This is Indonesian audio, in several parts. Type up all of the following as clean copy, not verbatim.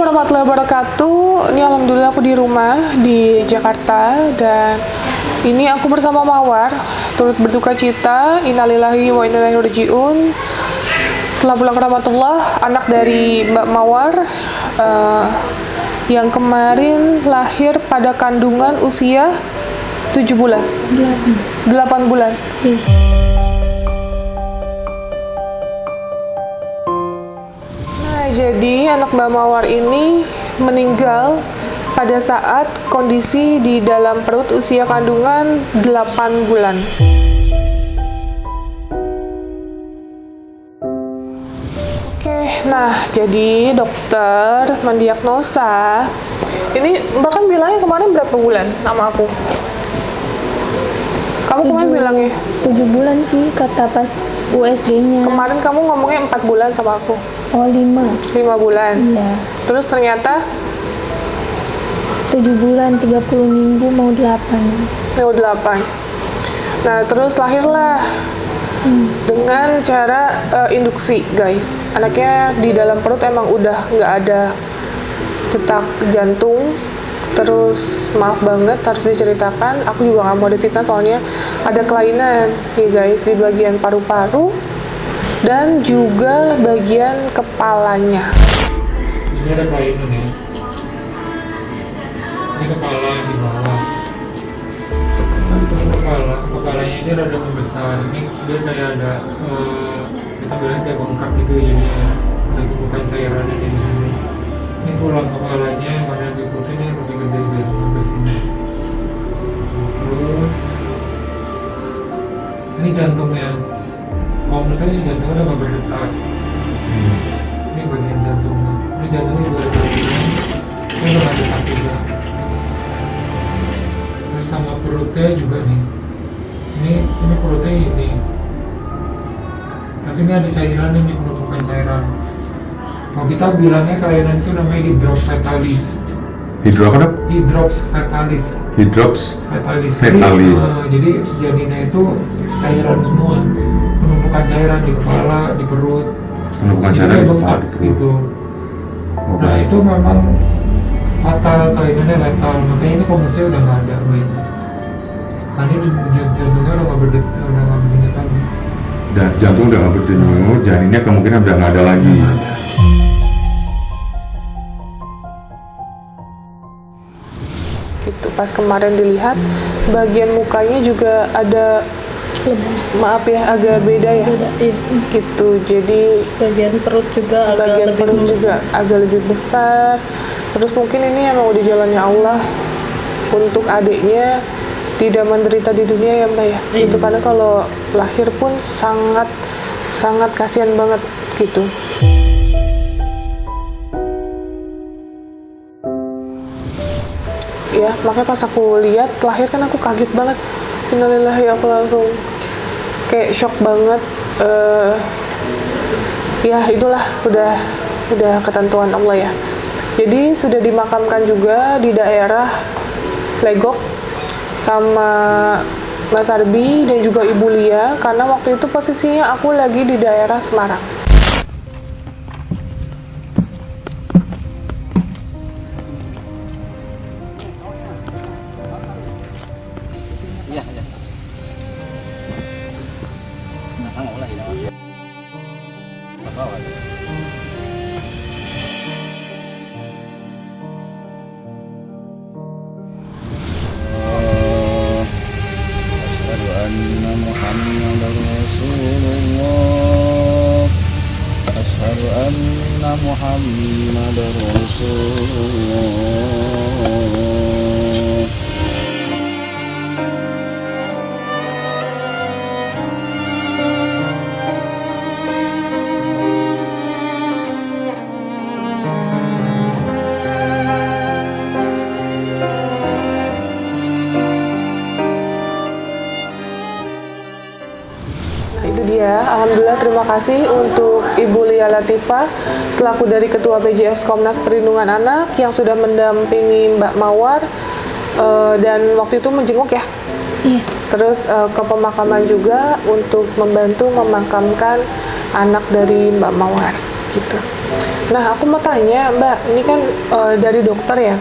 warahmatullahi wabarakatuh. Ini alhamdulillah aku di rumah di Jakarta dan ini aku bersama Mawar turut berduka cita. Innalillahi wa inna ilaihi raji'un. Telah pulang ke rahmatullah, anak dari Mbak Mawar yang kemarin lahir pada kandungan usia 7 bulan. 8 bulan. Jadi anak Mbak Mawar ini meninggal pada saat kondisi di dalam perut usia kandungan 8 bulan. Oke, nah jadi dokter mendiagnosa, ini Mbak kan bilangnya kemarin berapa bulan sama aku? Kamu kemarin bilangnya? 7 bulan sih kata pas USG-nya. Kemarin kamu ngomongnya 4 bulan sama aku. Oh 5 bulan? Iya. Terus ternyata? 7 bulan, 30 minggu mau 8. Mau 8. Nah terus lahirlah dengan cara induksi guys. Anaknya di dalam perut emang udah nggak ada detak jantung. Terus maaf banget harus diceritakan, aku juga nggak mau difitnah soalnya ada kelainan ya guys di bagian paru-paru dan juga bagian kepalanya. Ini ada kelainan ya. Ini kepala di bawah. Ini kepalanya ini rada membesar. Ini dia kayak ada kita bilang kayak bengkak gitu ya. Ada tumpukan cairan di sini. Ini tulang kepalanya yang ada diikutin yang lebih gede dari ke sini. Terus ini jantungnya. Kalau misalnya ini jantungnya udah nggak berdetak. Ini bagian jantungnya. Ini jantungnya juga ada bagian. Ini udah nggak detak juga. Terus sama perutnya juga nih. Ini perutnya ini. Tapi ini ada cairan yang penumpukan cairan. Kalau kita bilangnya kelainan itu namanya hidrops fetalis. Hidrops fetalis. Hidrops Fetalis. fetalis. Jadi janinnya itu cairan semua, penumpukan cairan di kepala, di perut. Penumpukan cairan di kepala, di perut. Gitu. Nah itu memang fatal, kelainannya letal. Makanya ini komersial udah nggak ada bayinya. Karena jantungnya udah nggak berdenyut lagi. Dan jantung udah nggak berdenyut, janinnya kemungkinan udah nggak ada lagi. Gitu. Pas kemarin dilihat bagian mukanya juga ada, maaf ya, agak beda ya. Iya. Gitu. Jadi Bagian perut juga bagian perut juga agak lebih besar. Terus mungkin ini emang udah jalannya Allah untuk adiknya tidak menderita di dunia ya Mbak ya. Itu karena kalau lahir pun sangat kasihan banget gitu. Ya, makanya pas aku lihat lahir kan aku kaget banget. Innalillahi, aku langsung kayak shock banget. Ya itulah udah ketentuan Allah ya. Jadi sudah dimakamkan juga di daerah Legok sama Mas Arbi dan juga Ibu Lia karena waktu itu posisinya aku lagi di daerah Semarang. Asyhadu anna Muhammadar Rasulullah. Itu dia, alhamdulillah terima kasih untuk Ibu Lia Latifah selaku dari Ketua PJS Komnas Perlindungan Anak yang sudah mendampingi Mbak Mawar dan waktu itu menjenguk ya. Iya. Terus ke pemakaman juga untuk membantu memakamkan anak dari Mbak Mawar gitu. Nah, aku mau tanya, Mbak, ini kan dari dokter ya.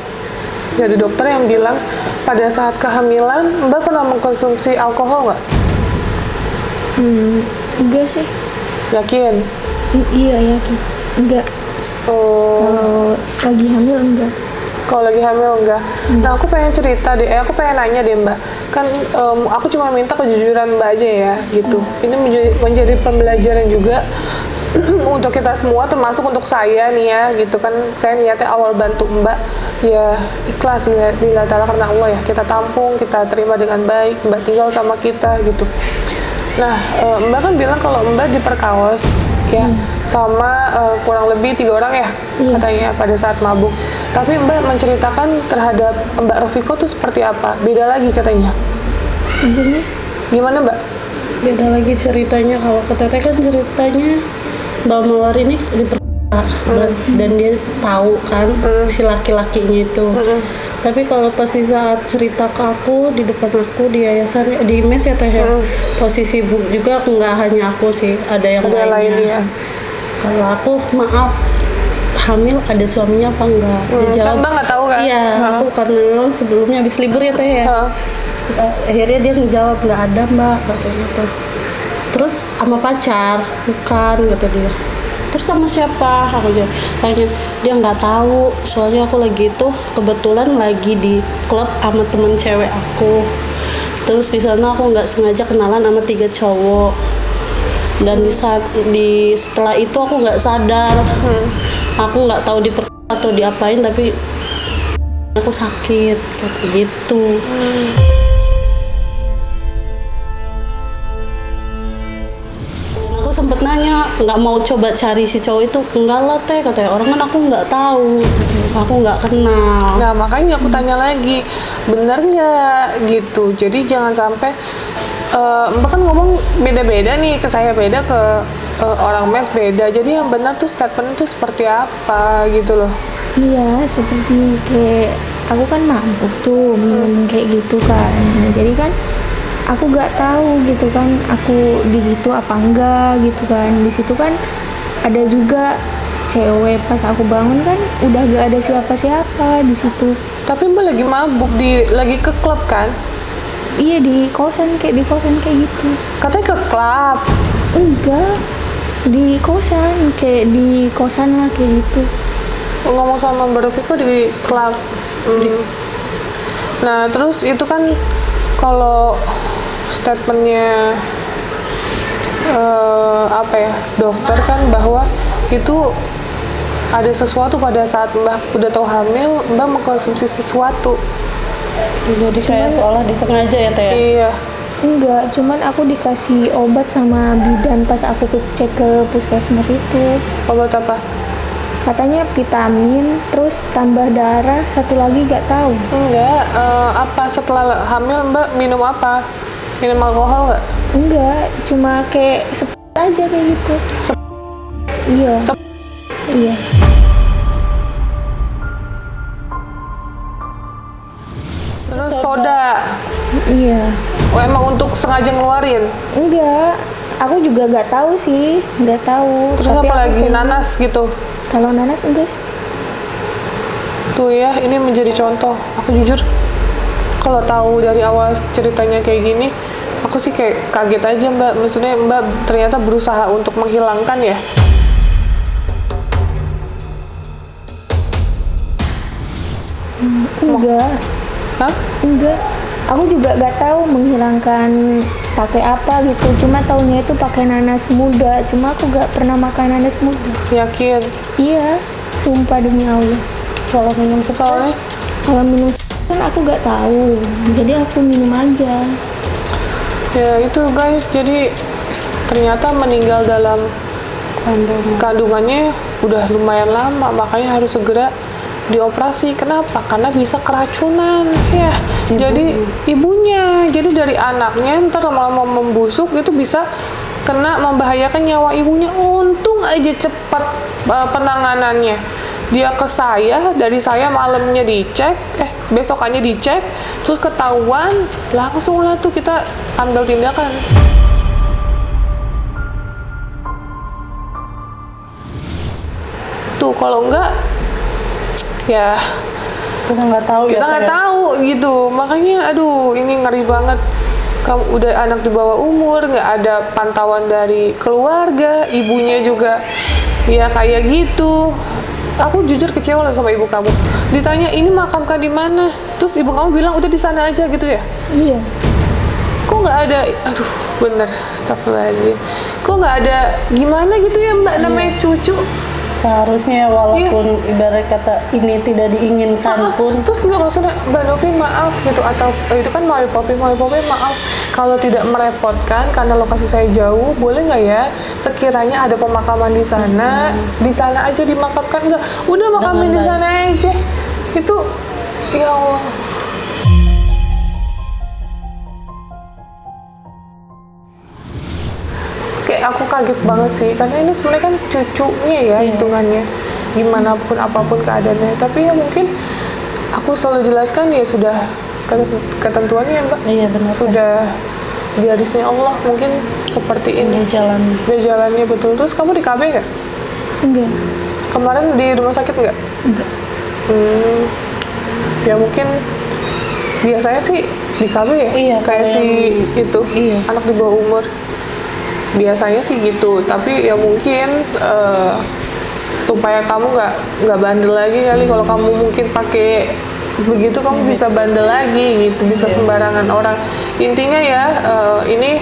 Dari dokter yang bilang pada saat kehamilan, Mbak pernah mengkonsumsi alkohol nggak? Enggak sih. Yakin? Iya yakin. Enggak. Oh, Kalau lagi hamil enggak. kalau lagi hamil enggak. Nah, aku pengen cerita deh, aku pengen nanya deh, Mbak. Kan aku cuma minta kejujuran Mbak aja ya, gitu. Ini menjadi pembelajaran juga untuk kita semua, termasuk untuk saya nih ya, gitu kan. Saya niatnya awal bantu Mbak, ya ikhlas lillahi ta'ala karena Allah ya. Kita tampung, kita terima dengan baik, Mbak tinggal sama kita gitu. Nah, Mbak kan bilang kalau Mbak diperkaos ya sama kurang lebih 3 orang ya, katanya pada saat mabuk. Tapi Mbak menceritakan terhadap Mbak Rofiko tuh seperti apa? Beda lagi katanya. Maksudnya? Gimana Mbak? Beda lagi ceritanya. Kalau ke Teteh kan ceritanya Mbak Mawar ini diperkosa dan dia tahu kan si laki-lakinya itu. Tapi kalau pas di saat cerita ke aku di depan aku di yayasan di mes ya Teh ya, posisi Bu juga nggak hanya aku sih, ada yang Ada lain lainnya. ya. Kalau aku maaf hamil ada suaminya apa enggak? Dia Kan jawab, Mbak nggak tahu kan? iya, aku karena memang sebelumnya habis libur ya Teh ya. Terus akhirnya dia ngejawab nggak ada Mbak katanya gitu. Terus sama pacar? Bukan kata dia. Terus sama siapa? Aku tanya, dia nggak tahu. Soalnya aku lagi itu kebetulan lagi di klub sama temen cewek aku. Terus di sana aku nggak sengaja kenalan sama 3 cowok. Dan setelah itu aku nggak sadar. Aku nggak tahu diperkosa atau diapain, tapi aku sakit kata gitu. Aku sempet nanya, nggak mau coba cari si cowok itu? Enggak lah Teh, katanya, orang kan aku nggak tahu, katanya, aku nggak kenal. Nah, makanya aku tanya lagi, bener nggak gitu? Jadi jangan sampai Mbak kan ngomong beda-beda nih, ke saya beda, ke orang mes beda. Jadi yang benar tuh statement tuh seperti apa gitu loh. Iya, seperti kayak aku kan mabuk tuh minum kayak gitu kan. Nah, jadi kan aku gak tahu gitu kan, aku digitu apa enggak gitu kan. Di situ kan ada juga cewek, pas aku bangun kan udah gak ada siapa-siapa di situ. Tapi Mbak lagi mabuk, lagi ke klub kan? Iya, di kosan kayak gitu. Katanya ke klub. Enggak, di kosan lah kayak gitu. Ngomong sama Mbak Rofiko di klub. Nah, terus itu kan kalau statementnya apa ya, dokter kan bahwa itu ada sesuatu pada saat Mbak udah tahu hamil, Mbak mengkonsumsi sesuatu. Jadi kayak seolah disengaja ya Teh. Iya. Enggak, cuman aku dikasih obat sama bidan pas aku cek ke puskesmas itu. Obat apa? Katanya vitamin, terus tambah darah, satu lagi gak tahu. Enggak, apa setelah hamil Mbak minum apa? Minum alkohol nggak? Enggak, cuma kayak aja kayak gitu. Iya. Iya. Terus soda. Iya. Oh, emang untuk sengaja ngeluarin? Enggak, aku juga gak tahu sih, nggak tahu. Terus Tapi apa aku lagi? pengen- Nanas gitu? Kalau nanas enggak sih. Tuh ya, ini menjadi contoh. Aku jujur, kalau tahu dari awal ceritanya kayak gini, aku sih kayak kaget aja Mbak. Maksudnya Mbak ternyata berusaha untuk menghilangkan ya. Enggak. Hah? Enggak. Aku juga gak tahu menghilangkan pakai apa gitu. Cuma taunya itu pakai nanas muda. Cuma aku gak pernah makan nanas muda. Yakin? Iya, sumpah demi Allah. Kalau minum soalnya Kalau minum kan aku gak tahu. Jadi aku minum aja. ya itu guys, jadi ternyata meninggal dalam kandungannya udah lumayan lama, makanya harus segera dioperasi. Kenapa? Karena bisa keracunan ya. Jadi ibunya, jadi dari anaknya ntar lama-lama membusuk itu bisa kena membahayakan nyawa ibunya. Untung aja cepat penanganannya. Dia ke saya, dari saya malamnya dicek, besokannya dicek, terus ketahuan, langsung lah tuh kita ambil tindakan. gitu. Kalau enggak ya Kita nggak tahu kita nggak tahu gitu. Makanya aduh ini ngeri banget. Kamu udah anak di bawah umur, nggak ada pantauan dari keluarga, ibunya juga ya kayak gitu. Aku jujur kecewa loh sama ibu kamu. Ditanya ini makamkan di mana, terus ibu kamu bilang udah di sana aja gitu ya. Iya. Kok nggak ada, aduh bener, astagfirullahaladzim. Kok nggak ada gimana gitu ya Mbak, namanya cucu. Seharusnya walaupun ibarat kata ini tidak diinginkan pun. Terus nggak maksudnya Mbak Novi maaf gitu, atau itu kan mau popi maaf kalau tidak merepotkan karena lokasi saya jauh, boleh nggak ya sekiranya ada pemakaman di sana aja dimakamkan, nggak udah makamin di sana aja itu. Ya Allah, kayak aku kaget banget sih, karena ini sebenarnya kan cucunya ya hitungannya, gimana pun apapun keadaannya. Tapi ya mungkin aku selalu jelaskan ya sudah ketentuannya ya Mbak. Iya, benar. Sudah garisnya Allah mungkin seperti ini. Dia jalannya betul. Terus kamu di KB nggak? Enggak. Kemarin di rumah sakit nggak? Enggak. Ya mungkin biasanya sih di KB ya. Iya, kayak kalau si itu anak di bawah umur. Biasanya sih gitu, tapi ya mungkin supaya kamu nggak bandel lagi kali. Kalau kamu mungkin pakai begitu, kamu bisa bandel lagi gitu, bisa sembarangan orang. Intinya ya ini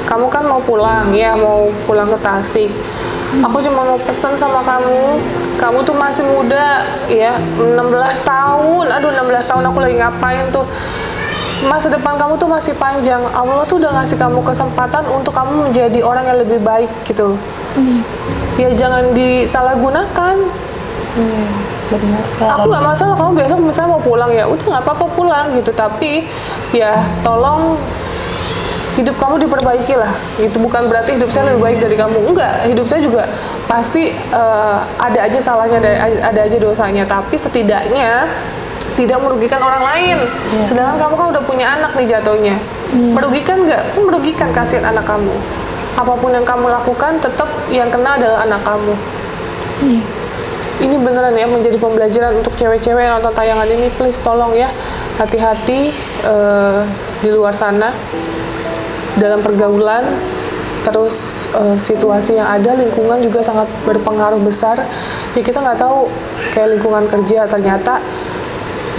kamu kan mau pulang ya, mau pulang ke Tasik. Aku cuma mau pesan sama kamu tuh masih muda ya, 16 tahun. Aduh 16 tahun aku lagi ngapain tuh? Masa depan kamu tuh masih panjang. Allah tuh udah ngasih kamu kesempatan untuk kamu menjadi orang yang lebih baik gitu loh. Ya jangan disalahgunakan. Benar. Aku nggak masalah kamu besok misalnya mau pulang, ya udah nggak apa-apa pulang gitu. Tapi ya tolong hidup kamu diperbaiki lah gitu. Bukan berarti hidup saya lebih baik dari kamu, enggak. Hidup saya juga pasti ada aja salahnya, ada aja dosanya. Tapi setidaknya tidak merugikan orang lain. Sedangkan kamu kan udah punya anak nih jatuhnya. Merugikan nggak? Merugikan, kasihan anak kamu. Apapun yang kamu lakukan, tetap yang kena adalah anak kamu. Ini beneran ya menjadi pembelajaran untuk cewek-cewek yang nonton tayangan ini. Please tolong ya, hati-hati di luar sana dalam pergaulan. Terus situasi yang ada, lingkungan juga sangat berpengaruh besar. Ya kita nggak tahu kayak lingkungan kerja ternyata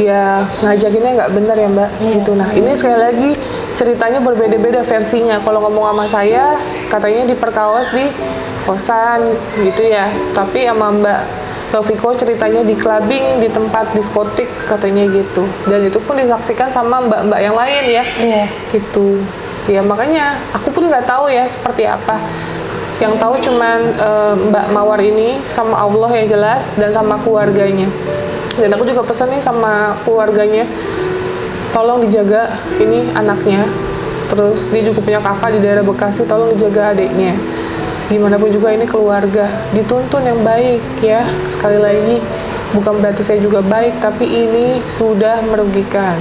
ya ngajakinnya nggak bener ya Mbak gitu. Nah ini sekali lagi ceritanya berbeda-beda versinya. Kalau ngomong sama saya katanya diperkaos di kosan gitu ya, tapi sama Mbak Noviko ceritanya di clubbing, di tempat diskotik katanya gitu. Dan itu pun disaksikan sama mbak-mbak yang lain ya. Gitu ya, makanya aku pun nggak tahu ya seperti apa. Yang tahu cuman Mbak Mawar ini sama Allah yang jelas, dan sama keluarganya. Dan aku juga pesan nih sama keluarganya, tolong dijaga ini anaknya. Terus dia juga punya kakak di daerah Bekasi, tolong dijaga adiknya. Gimana pun juga ini keluarga, dituntun yang baik ya. Sekali lagi, bukan berarti saya juga baik, tapi ini sudah merugikan.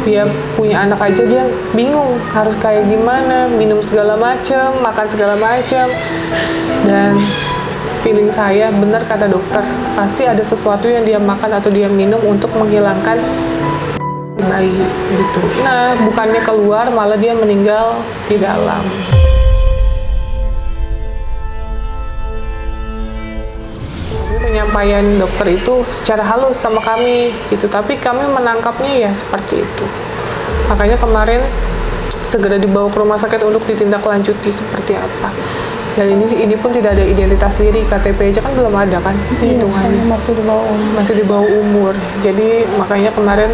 Dia punya anak aja dia bingung harus kayak gimana, minum segala macam, makan segala macam. Dan feeling saya benar kata dokter, pasti ada sesuatu yang dia makan atau dia minum untuk menghilangkan bayi gitu. Nah, bukannya keluar malah dia meninggal di dalam. Penyampaian dokter itu secara halus sama kami gitu, tapi kami menangkapnya ya seperti itu. Makanya kemarin segera dibawa ke rumah sakit untuk ditindaklanjuti seperti apa. Dan ini pun tidak ada identitas diri, KTP aja kan belum ada kan hitungannya. Masih di bawah umur. Jadi makanya kemarin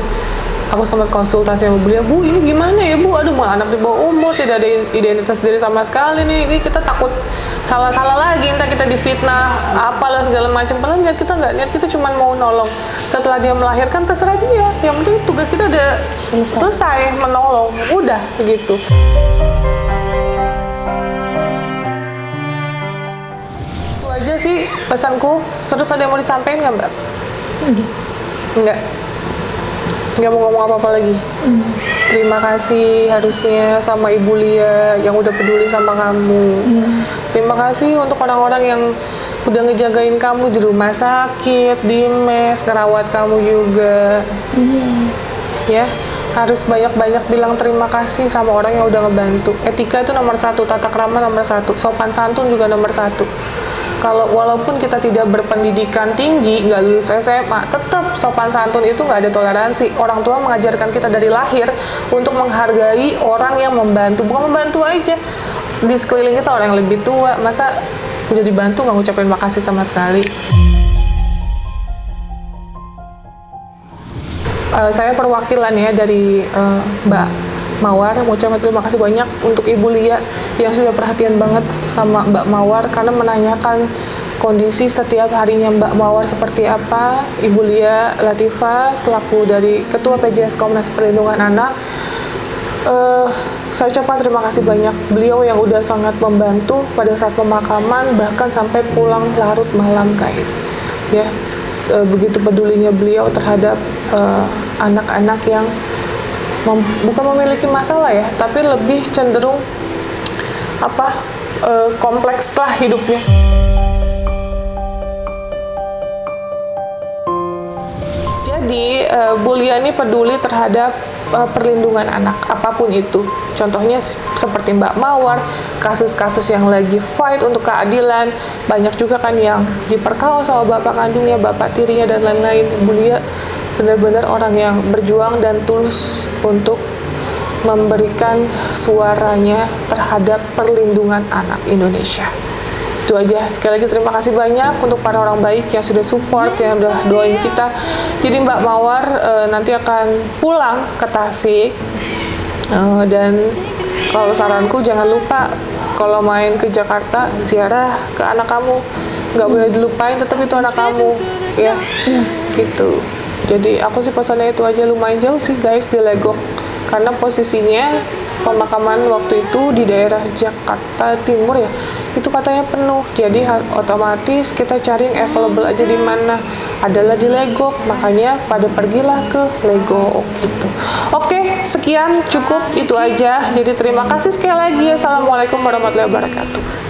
aku sempat konsultasi sama beliau, Bu ini gimana ya Bu? Aduh, anak di bawah umur tidak ada identitas diri sama sekali nih. Ini kita takut salah-salah lagi, entah kita difitnah apalah segala macam. Padahal niat kita nggak, niat kita cuma mau nolong. Setelah dia melahirkan terserah dia. Yang penting tugas kita udah selesai menolong. Udah begitu. Itu aja sih pesanku. Terus ada yang mau disampaikan nggak Mbak? Enggak. Nggak mau ngomong apa-apa lagi. Terima kasih harusnya sama Ibu Lia yang udah peduli sama kamu. Terima kasih untuk orang-orang yang udah ngejagain kamu di rumah sakit, di mes, ngerawat kamu juga. Ya, harus banyak-banyak bilang terima kasih sama orang yang udah ngebantu. Etika itu nomor 1, tata krama nomor 1, sopan santun juga nomor 1. Kalau walaupun kita tidak berpendidikan tinggi, nggak lulus SMA, tetap sopan santun itu nggak ada toleransi. Orang tua mengajarkan kita dari lahir untuk menghargai orang yang membantu, bukan membantu aja. Di sekeliling kita orang yang lebih tua, masa udah dibantu nggak ngucapin makasih sama sekali. Saya perwakilan ya dari Mbak Mawar, mau ucapkan terima kasih banyak untuk Ibu Lia yang sudah perhatian banget sama Mbak Mawar karena menanyakan kondisi setiap harinya Mbak Mawar seperti apa. Ibu Lia Latifah selaku dari Ketua PJS Komnas Perlindungan Anak, saya ucapkan terima kasih banyak beliau yang udah sangat membantu pada saat pemakaman, bahkan sampai pulang larut malam guys ya. Begitu pedulinya beliau terhadap anak-anak yang bukan memiliki masalah ya, tapi lebih cenderung kompleks lah hidupnya. Jadi Bu Lia ini peduli terhadap perlindungan anak apapun itu. Contohnya seperti Mbak Mawar, kasus-kasus yang lagi fight untuk keadilan, banyak juga kan yang diperkosa sama bapak kandungnya, bapak tirinya dan lain-lain. Bu Lia benar-benar orang yang berjuang dan tulus untuk memberikan suaranya terhadap perlindungan anak Indonesia. Itu aja. Sekali lagi terima kasih banyak untuk para orang baik yang sudah support, yang udah doain kita. Jadi Mbak Mawar nanti akan pulang ke Tasik, dan kalau saranku jangan lupa kalau main ke Jakarta ziarah ke anak kamu, nggak boleh dilupain, tetap itu anak kamu ya. Gitu. Jadi aku sih pesannya itu aja. Lumayan jauh sih guys di Legok, karena posisinya pemakaman waktu itu di daerah Jakarta Timur ya, itu katanya penuh. Jadi otomatis kita cari yang available aja di mana, adalah di Legok, makanya pada pergilah ke Legok gitu. Oke, sekian cukup itu aja. Jadi terima kasih sekali lagi. Assalamualaikum warahmatullahi wabarakatuh.